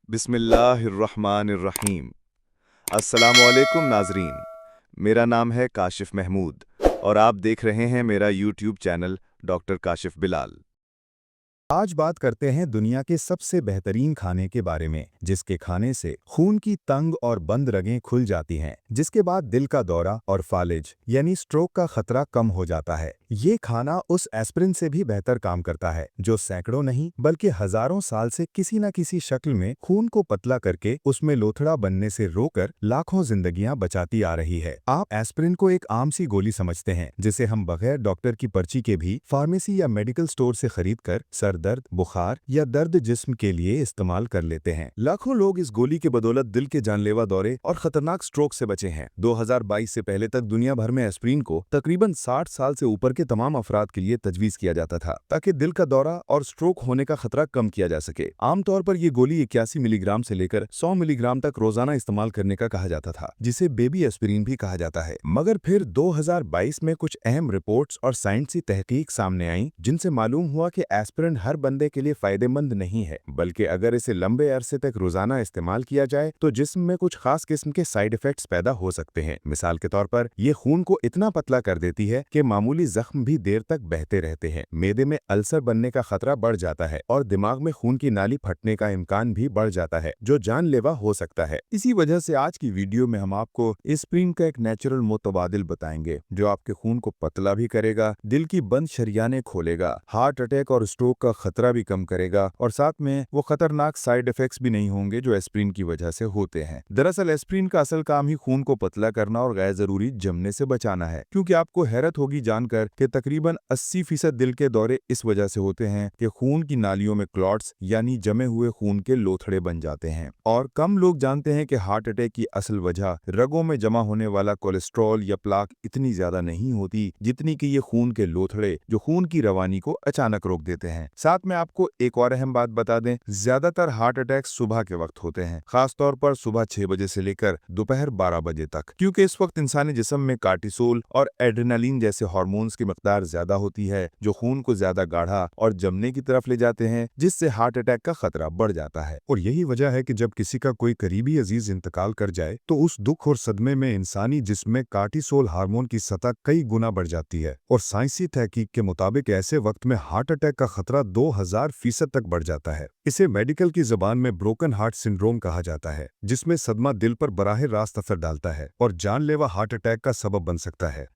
बिस्मिल्लाहिर्रहमानिर्रहीम। अस्सलामुअलैकुम नाजरीन, मेरा नाम है काशिफ महमूद और आप देख रहे हैं मेरा YouTube channel doctor Kashif Bilal. आज बात करते हैं दुनिया के सबसे बेहतरीन खाने के बारे में, जिसके खाने से खून की तंग और बंद रगें खुल जाती हैं, जिसके बाद दिल का दौरा और फालिज यानी स्ट्रोक का खतरा कम हो जाता है। ये खाना उस एस्पिरिन से भी बेहतर काम करता है, जो सैकड़ों नहीं बल्कि हजारों साल से किसी न किसी शक्ल में खून को पतला करके उसमें लोथड़ा बनने से रोककर लाखों जिंदगियां बचाती आ रही है। आप एस्पिरिन को एक आम सी गोली समझते हैं, जिसे हम बगैर डॉक्टर की पर्ची के भी फार्मेसी या मेडिकल स्टोर से खरीद कर सर दर्द, बुखार या दर्द जिस्म के लिए इस्तेमाल कर लेते हैं। लाखों लोग इस गोली की बदौलत दिल के जानलेवा दौरे और खतरनाक स्ट्रोक से बचे हैं। 2022 से पहले तक दुनिया भर में एस्पिरिन को तकरीबन 60 साल से ऊपर के तमाम अफराद के लिए तजवीज किया जाता था, ताकि दिल का दौरा और स्ट्रोक होने का खतरा कम किया जा सके। आमतौर पर यह गोली 81 मिलीग्राम से लेकर 100 मिलीग्राम तक रोजाना इस्तेमाल करने का कहा जाता था, जिसे बेबी एस्पिरिन भी कहा जाता है। मगर फिर 2022 में कुछ अहम रिपोर्ट्स और साइंसी तहकीक सामने आई, जिनसे मालूम हुआ कि एस्पिरिन हर बंदे के लिए फायदेमंद नहीं है, बल्कि अगर इसे लंबे अरसे तक रोजाना इस्तेमाल किया जाए तो जिस्म में कुछ खास किस्म के साइड इफेक्ट्स पैदा हो सकते हैं। मिसाल के तौर पर यह खून को इतना पतला कर देती है कि मामूली जख्म भी देर तक बहते रहते हैं, मैदे में अल्सर बनने का खतरा बढ़ जाता है और दिमाग में खून की नाली फटने का इम्कान भी बढ़ जाता है, जो जानलेवा हो सकता है। इसी वजह से आज की वीडियो में हम आपको एस्पिरिन का एक नेचुरल मुतबादिल बताएंगे, जो आपके खून को पतला भी करेगा, दिल की बंद शरियानें खोलेगा, हार्ट अटैक और स्ट्रोक का खतरा भी कम करेगा और साथ में वो खतरनाक साइड इफेक्ट्स भी नहीं होंगे जो एस्पिरिन की वजह से होते हैं। दरअसल एस्पिरिन का असल काम ही खून को पतला करना और गैर जरूरी जमने से बचाना है, क्योंकि आपको हैरत होगी जानकर कि तकरीबन 80% दिल के दौरे इस वजह से होते हैं कि खून की नालियों में क्लॉट्स यानी जमे हुए खून के लोथड़े बन जाते हैं। और कम लोग जानते हैं कि हार्ट अटैक की असल वजह रगों में जमा होने वाला कोलेस्ट्रॉल या प्लाक इतनी ज्यादा नहीं होती जितनी कि ये खून के लोथड़े जो खून की रवानी को अचानक रोक देते हैं। साथ में आपको एक और अहम बात बता दें, ज्यादातर हार्ट अटैक सुबह के वक्त होते हैं, खासतौर पर सुबह 6 बजे से लेकर दोपहर 12 बजे तक, क्योंकि इस वक्त इंसानी जिस्म में कार्टिसोल और एड्रेनालिन जैसे हार्मोन्स की मकदार ज्यादा होती है, जो खून को ज्यादा गाढ़ा और जमने की तरफ ले जाते हैं, जिससे हार्ट अटैक का खतरा बढ़ जाता है। और यही वजह है कि जब किसी का कोई करीबी अजीज इंतकाल कर जाए तो उस दुख और सदमे में इंसानी जिस्म में कार्टिसोल हार्मोन की सतह कई गुना बढ़ जाती है और साइंसी तहकीक के मुताबिक ऐसे वक्त में हार्ट अटैक का खतरा 2000% तक बढ़ जाता है। इसे मेडिकल की जबान में ब्रोकन हार्ट सिंड्रोम कहा जाता है, जिसमें सदमा दिल पर बराह रास्त असर डालता है और जानलेवा हार्ट अटैक का सबब बन सकता है।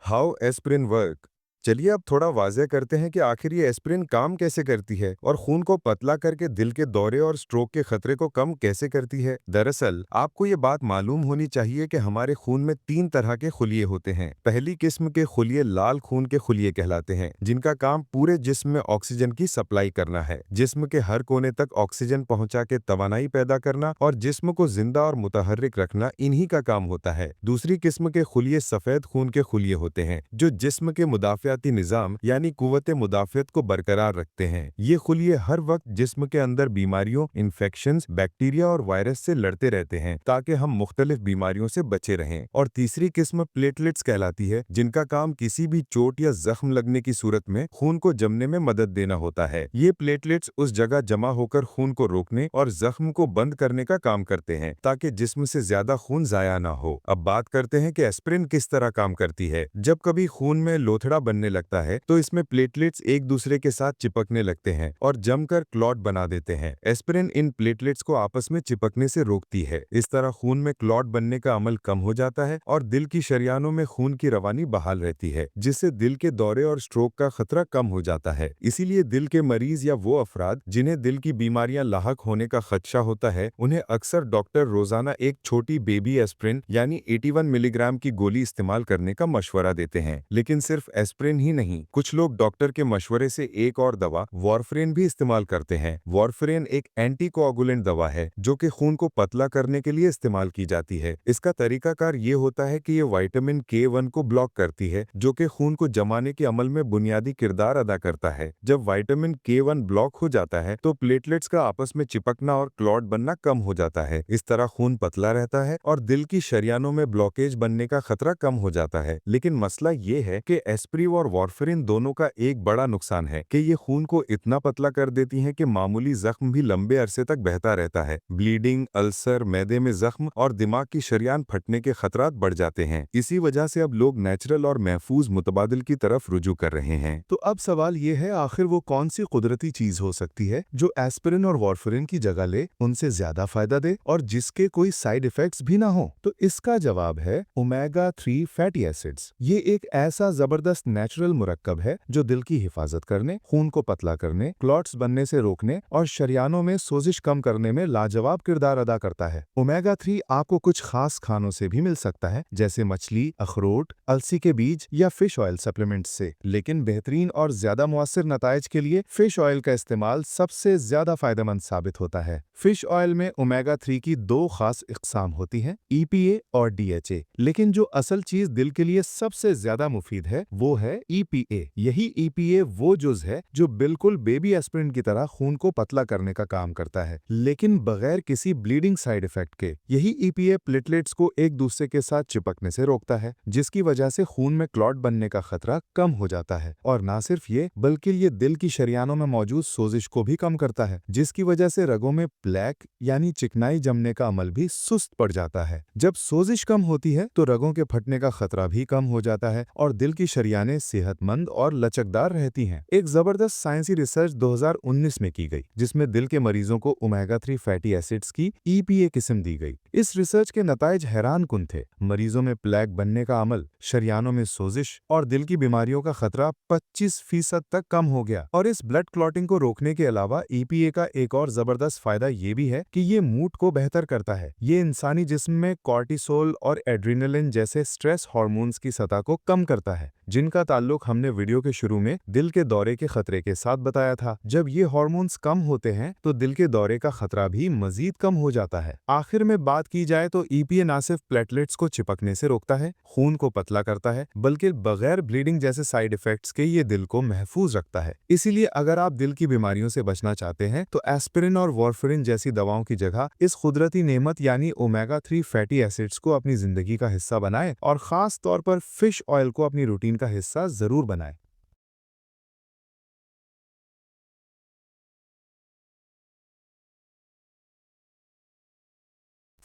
How aspirin work. चलिए अब थोड़ा वाज़ेह करते हैं कि आखिर ये एस्पिरिन काम कैसे करती है और खून को पतला करके दिल के दौरे और स्ट्रोक के खतरे को कम कैसे करती है। दरअसल आपको ये बात मालूम होनी चाहिए कि हमारे खून में 3 तरह के खुलिये होते हैं। पहली किस्म के खुलिये लाल खून के खुलिये कहलाते हैं, जिनका काम पूरे जिस्म में ऑक्सीजन की सप्लाई करना है, जिस्म के हर कोने तक ऑक्सीजन पहुंचा के तवानाई पैदा करना और जिस्म को जिंदा और मुतहर्रिक रखना इन्हीं का काम होता है। दूसरी किस्म के खुलिये सफेद खून के खुलिये होते हैं, जो जिस्म के मुदाफियाती निजाम यानी कुव्वत मुदाफियत को बरकरार रखते हैं। ये खुलिये हर वक्त जिस्म के अंदर बीमारियों, इन्फेक्शंस, बैक्टीरिया और वायरस से लड़ते रहते हैं, ताकि हम मुख्तलिफ बीमारियों से बचे रहें। और तीसरी किस्म प्लेटलेट्स कहलाती है, जिनका काम किसी भी चोट या जख्म लगने की सूरत में खून को जमने में मदद देना होता है। ये प्लेटलेट्स उस जगह जमा होकर खून को रोकने और जख्म को बंद करने का काम करते हैं, ताकि जिस्म से ज्यादा खून जाया ना हो। अब बात करते हैं कि एस्पिरिन किस तरह काम करती है। जब कभी खून में लोथड़ा बनने लगता है तो इसमें प्लेटलेट्स एक दूसरे के साथ चिपकने लगते हैं और जमकर क्लॉट बना देते हैं। एस्पिरिन इन प्लेटलेट्स को आपस में चिपकने से रोकती है। इस तरह खून में क्लॉट बनने का अमल कम हो जाता है और दिल की शरियानों में खून की रवानी बहाल रहती है, जिससे दिल के दौरे और स्ट्रोक का खतरा कम हो जाता है। इसीलिए दिल के मरीज या वो अफराद जिन्हें दिल की बीमारियां लाहक होने का खदशा होता है, उन्हें अक्सर डॉक्टर रोजाना एक छोटी बेबी एस्पिरिन यानी 81 मिलीग्राम की गोली इस्तेमाल करने का मशवरा देते हैं। लेकिन सिर्फ एस्पिरिन ही नहीं, कुछ लोग डॉक्टर के मशवरे से एक और दवा वॉरफेरिन भी इस्तेमाल करते हैं। वॉरफेरिन एक एंटीकोआगुलेंट दवा है, जो कि खून को पतला करने के लिए इस्तेमाल की जाती है। इसका तरीकाकार ये होता है कि ये विटामिन K1 को ब्लॉक करती है, जो कि खून को जमाने के अमल में बुनियादी किरदार अदा करता है। जब विटामिन K1 ब्लॉक हो जाता है तो प्लेटलेट्स का आपस में चिपकना और क्लॉट बनना कम हो जाता है। इस तरह खून पतला रहता है और दिल की शरियानों में ब्लॉकेज बनने का खतरा कम हो जाता है। लेकिन मसला ये है कि एस्पिरिन और और वार्फरिन दोनों का एक बड़ा नुकसान है कि ये खून को इतना पतला कर देती हैं कि मामूली जख्म भी लंबे अरसे तक बहता रहता है। ब्लीडिंग, अल्सर, मैदे में जख्म और दिमाग की शरियान फटने के खतरात बढ़ जाते हैं। इसी वजह से अब लोग नेचुरल और महफूज मुतबादिल की तरफ रुजू कर रहे हैं। तो अब सवाल ये है, आखिर वो कौन सी कुदरती चीज हो सकती है जो एस्पिरिन और वार्फरिन की जगह ले, उनसे ज्यादा फायदा दे और जिसके कोई साइड इफेक्ट्स भी ना हो? तो इसका जवाब है ओमेगा 3 फैटी एसिड्स। ये एक ऐसा जबरदस्त नेचुरल मुरक्कब है जो दिल की हिफाजत करने, खून को पतला करने, क्लॉट्स बनने से रोकने और शरियानों में सोजिश कम करने में लाजवाब किरदार अदा करता है। ओमेगा 3 आपको कुछ खास खानों से भी मिल सकता है, जैसे मछली, अखरोट, अलसी के बीज या फिश ऑयल सप्लीमेंट्स से। लेकिन बेहतरीन और ज्यादा मुअस्सिर नताइज के लिए फिश ऑयल का इस्तेमाल सबसे ज्यादा फायदेमंद साबित होता है। फिश ऑयल में ओमेगा 3 की दो खास इकसाम होती हैं, EPA और DHA। लेकिन जो असल चीज दिल के लिए सबसे ज्यादा मुफीद है वो है EPA। यही EPA वो जुज है जो बिल्कुल बेबी एस्पिरिन की तरह खून को पतला करने का काम करता है, लेकिन बगैर किसी ब्लीडिंग साइड इफेक्ट के। यही EPA प्लेटलेट्स को एक दूसरे के साथ चिपकने से रोकता है, जिसकी वजह से खून में क्लॉट बनने का खतरा कम हो जाता है। और ना सिर्फ ये, बल्कि ये दिल की शरियानों में मौजूद सोजिश को भी कम करता है, जिसकी वजह से रगों में प्लेक यानी चिकनाई जमने का अमल भी सुस्त पड़ जाता है। जब सोजिश कम होती है तो रगों के फटने का खतरा भी कम हो जाता है और दिल की शरियानें सेहतमंद और लचकदार रहती हैं। एक जबरदस्त साइंसी रिसर्च 2019 में की गई, जिसमें दिल के मरीजों को ओमेगा 3 फैटी एसिड्स की EPA किस्म दी गई। इस रिसर्च के नताइज हैरान कुन थे। मरीजों में प्लेक बनने का अमल, शरियानों में सोजिश और दिल की बीमारियों का खतरा 25% तक कम हो गया। और इस ब्लड क्लॉटिंग को रोकने के अलावा EPA का एक और जबरदस्त फायदा ये भी है कि ये मूड को बेहतर करता है। ये इंसानी जिस्म में कॉर्टिसोल और एड्रेनलिन जैसे स्ट्रेस हार्मोन्स की सतह को कम करता है, जिनका ताल्लुक हमने वीडियो के शुरू में दिल के दौरे के खतरे के साथ बताया था। जब ये हार्मोन्स कम होते हैं तो दिल के दौरे का खतरा भी मजीद कम हो जाता है। आखिर में बात की जाए तो EPA ना सिर्फ प्लेटलेट्स को चिपकने से रोकता है, खून को पतला करता है, बल्कि बगैर ब्लीडिंग जैसे साइड इफेक्ट्स के ये दिल को महफूज रखता है। इसीलिए अगर आप दिल की बीमारियों से बचना चाहते हैं तो एस्पिरिन और वार्फरिन जैसी दवाओं की जगह इस कुदरती नेमत यानी ओमेगा 3 फैटी एसिड्स को अपनी जिंदगी का हिस्सा बनाएं और खास तौर पर फिश ऑयल को अपनी रूटीन का हिस्सा जरूर बनाएं।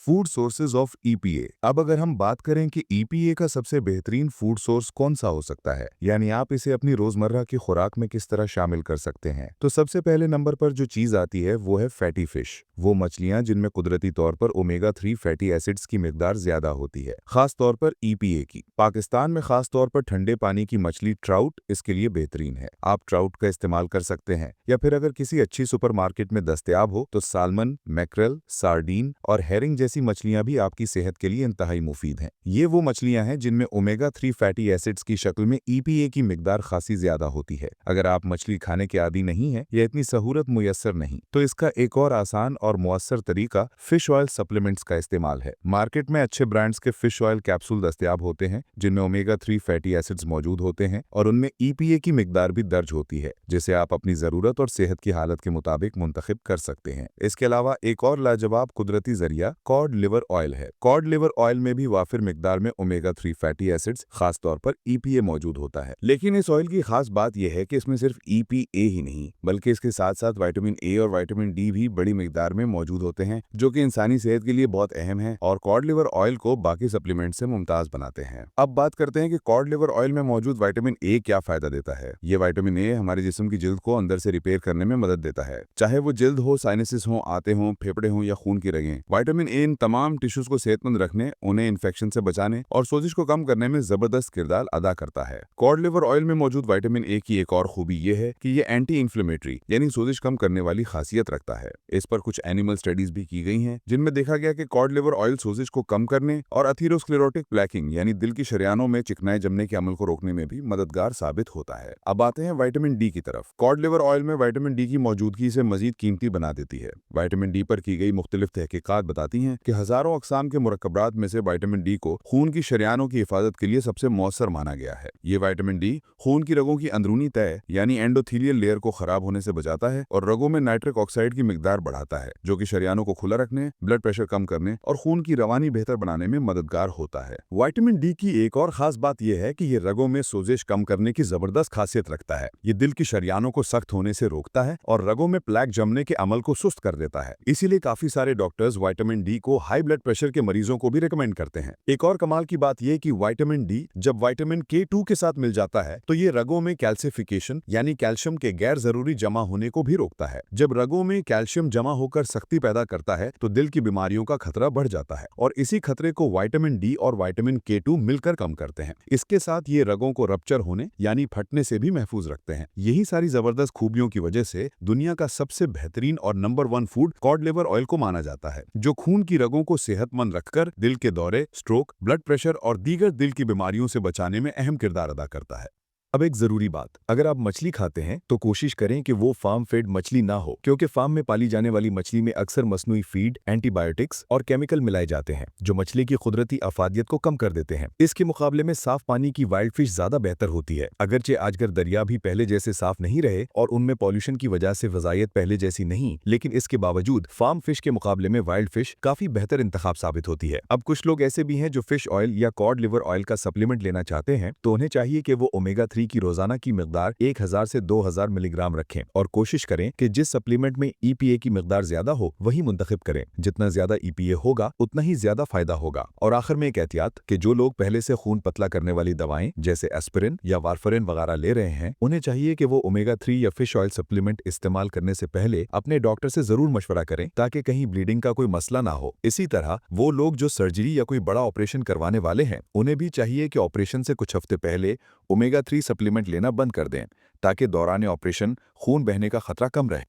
Food sources of EPA। अब अगर हम बात करें कि EPA का सबसे बेहतरीन फूड सोर्स कौन सा हो सकता है, यानी आप इसे अपनी रोजमर्रा की खुराक में किस तरह शामिल कर सकते हैं, तो सबसे पहले नंबर पर जो चीज आती है वो है फैटी फिश। वो मछलियां जिनमें कुदरती तौर पर ओमेगा 3 फैटी एसिड्स की मिकदार ज्यादा होती है, खास तौर पर EPA की। पाकिस्तान में खास तौर पर ठंडे पानी की मछली ट्राउट इसके लिए बेहतरीन है। आप ट्राउट का इस्तेमाल कर सकते हैं, या फिर अगर किसी अच्छी सुपरमार्केट में दस्तयाब हो तो सालमन, मैक्रेल, सार्डीन और हेरिंग जैसी मछलियां भी आपकी सेहत के लिए इंतहाई मुफीद हैं। ये वो मछलियां हैं जिनमें ओमेगा 3 फैटी एसिड्स की शक्ल में EPA की मिकदार खासी ज्यादा होती है। अगर आप मछली खाने के आदी नहीं हैं या इतनी सहूलत मुयस्सर नहीं, तो इसका एक और आसान और मुअस्सर तरीका फिश ऑयल सप्लीमेंट्स का इस्तेमाल है। मार्केट में अच्छे ब्रांड्स के फिश ऑयल कैप्सूल दस्तयाब होते हैं जिनमें ओमेगा 3 फैटी एसिड्स मौजूद होते हैं और उनमें EPA की मिकदार भी दर्ज होती है, जिसे आप अपनी जरूरत और सेहत की हालत के मुताबिक मुंतखब कर सकते हैं। इसके अलावा एक और लाजवाब कुदरती जरिया कॉड लिवर ऑयल है। कॉड लिवर ऑयल में भी वाफिर मिकदार में ओमेगा 3 फैटी एसिड्स, खास तौर पर EPA मौजूद होता है। लेकिन इस ऑयल की खास बात यह है कि इसमें सिर्फ EPA ही नहीं, बल्कि इसके साथ साथ विटामिन A और विटामिन D भी बड़ी मिकदार में मौजूद होते हैं, जो कि इंसानी सेहत के लिए बहुत अहम है और कॉड लिवर ऑयल को बाकी सप्लीमेंट से मुमताज बनाते हैं। अब बात करते हैं कि कॉड लिवर ऑयल में मौजूद विटामिन A क्या फायदा देता है। ये विटामिन A हमारे जिस्म की जिल्द को अंदर से रिपेयर करने में मदद देता है, चाहे वो जिल्द हो, साइनसिस हो, आते हो, फेफड़े हो या खून की रगें। विटामिन A इन तमाम टिश्यूज को सेहतमंद रखने, उन्हें इन्फेक्शन से बचाने और सोजिश को कम करने में जबरदस्त किरदार अदा करता है। कॉड लिवर ऑयल में मौजूद विटामिन A की एक और खूबी ये है कि ये एंटी इंफ्लेमेटरी यानी सोजिश कम करने वाली खासियत रखता है। इस पर कुछ एनिमल स्टडीज भी की गई हैं, जिनमें देखा गया कि कॉड लिवर ऑयल सोजिश को कम करने और अथीरोस्क्लेरोटिक प्लेकिंग यानी दिल की शरियानों में चिकनाई जमने के अमल को रोकने में भी मददगार साबित होता है। अब आते हैं विटामिन D की तरफ। कॉड लिवर ऑयल में विटामिन D की मौजूदगी इसे मजीद कीमती बना देती है। विटामिन D पर की गई मुख्तलिफ तहकीकात बताती हैं कि हजारों अक़साम के मुरक्कबात में से विटामिन डी को खून की शरियानों की हिफाजत के लिए सबसे मौसर माना गया है। ये विटामिन डी खून की रगों की अंदरूनी तय यानी एंडोथेलियल लेयर को खराब होने से बचाता है और रगों में नाइट्रिक ऑक्साइड की मिकदार बढ़ाता है, जो कि शरियानों को खुला रखने, ब्लड प्रेशर कम करने और खून की रवानी बेहतर बनाने में मददगार होता है। विटामिन डी की एक और खास बात यह है कि ये रगों में सोजिश कम करने की जबरदस्त खासियत रखता है। ये दिल की शरियानों को सख्त होने से रोकता है और रगों में प्लेक जमने के अमल को सुस्त कर देता है। इसीलिए काफी सारे डॉक्टर्स विटामिन डी को हाई ब्लड प्रेशर के मरीजों को भी रिकमेंड करते हैं। एक और कमाल की बात यह कि विटामिन डी जब विटामिन K2 के साथ मिल जाता है तो ये रगों में कैल्सिफिकेशन यानी कैल्शियम के गैर जरूरी जमा होने को भी रोकता है। जब रगों में कैल्शियम जमा होकर सख्ती पैदा करता है तो दिल की बीमारियों का खतरा बढ़ जाता है और इसी खतरे को विटामिन डी और विटामिन K2 मिलकर कम करते हैं। इसके साथ ये रगों को रप्चर होने यानी फटने से भी महफूज रखते हैं। यही सारी जबरदस्त खूबियों की वजह से दुनिया का सबसे बेहतरीन और number 1 food cod liver oil को माना जाता है, जो खून की रगों को सेहतमंद रखकर दिल के दौरे, स्ट्रोक, ब्लड प्रेशर और दीगर दिल की बीमारियों से बचाने में अहम किरदार अदा करता है। अब एक जरूरी बात, अगर आप मछली खाते हैं तो कोशिश करें कि वो फार्म फेड मछली ना हो, क्योंकि फार्म में पाली जाने वाली मछली में अक्सर मसनूई फीड, एंटीबायोटिक्स और केमिकल मिलाए जाते हैं जो मछली की कुदरती अफादियत को कम कर देते हैं। इसके मुकाबले में साफ पानी की वाइल्ड फिश ज्यादा बेहतर होती है। अगरचे आजकल दरिया भी पहले जैसे साफ नहीं रहे और उनमें पॉल्यूशन की वजह से वजायत पहले जैसी नहीं, लेकिन इसके बावजूद फार्म फिश के मुकाबले में वाइल्ड फिश काफी बेहतर इंतखाब साबित होती है। अब कुछ लोग ऐसे भी हैं जो फिश ऑयल या कॉड लिवर ऑयल का सप्लीमेंट लेना चाहते हैं, तो उन्हें चाहिए कि वो ओमेगा 3 की रोजाना की मिकदार 1000 से 2000 मिलीग्राम रखें और कोशिश करें कि जिस सप्लीमेंट में EPA की मिकदार ज्यादा हो वही मुंतखब करें। जितना ज्यादा EPA होगा उतना ही ज्यादा फायदा होगा। और आखिर में एक एहतियात कि जो लोग पहले से खून पतला करने वाली दवाएं जैसे एस्पिरिन या वारफरिन वगैरह ले रहे हैं, उन्हें चाहिए कि वो ओमेगा 3 या फिश ऑयल सप्लीमेंट इस्तेमाल करने से पहले अपने डॉक्टर से जरूर मशवरा करें ताकि कहीं ब्लीडिंग का कोई मसला ना हो। इसी तरह वो लोग जो सर्जरी या कोई बड़ा ऑपरेशन करवाने वाले हैं, उन्हें भी चाहिए कि ऑपरेशन से कुछ हफ्ते पहले ओमेगा 3 सप्लीमेंट लेना बंद कर दें ताकि दौरान ऑपरेशन खून बहने का खतरा कम रहे।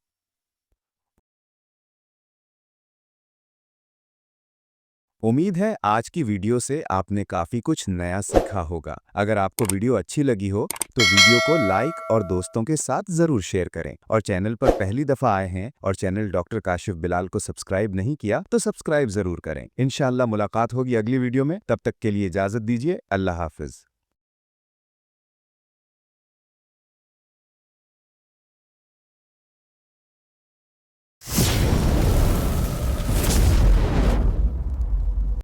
उम्मीद है आज की वीडियो से आपने काफ़ी कुछ नया सीखा होगा। अगर आपको वीडियो अच्छी लगी हो तो वीडियो को लाइक और दोस्तों के साथ ज़रूर शेयर करें, और चैनल पर पहली दफ़ा आए हैं और चैनल डॉक्टर काशिफ बिलाल को सब्सक्राइब नहीं किया तो सब्सक्राइब ज़रूर करें। इंशाअल्लाह मुलाकात होगी अगली वीडियो में, तब तक के लिए इजाज़त दीजिए। अल्लाह हाफिज़।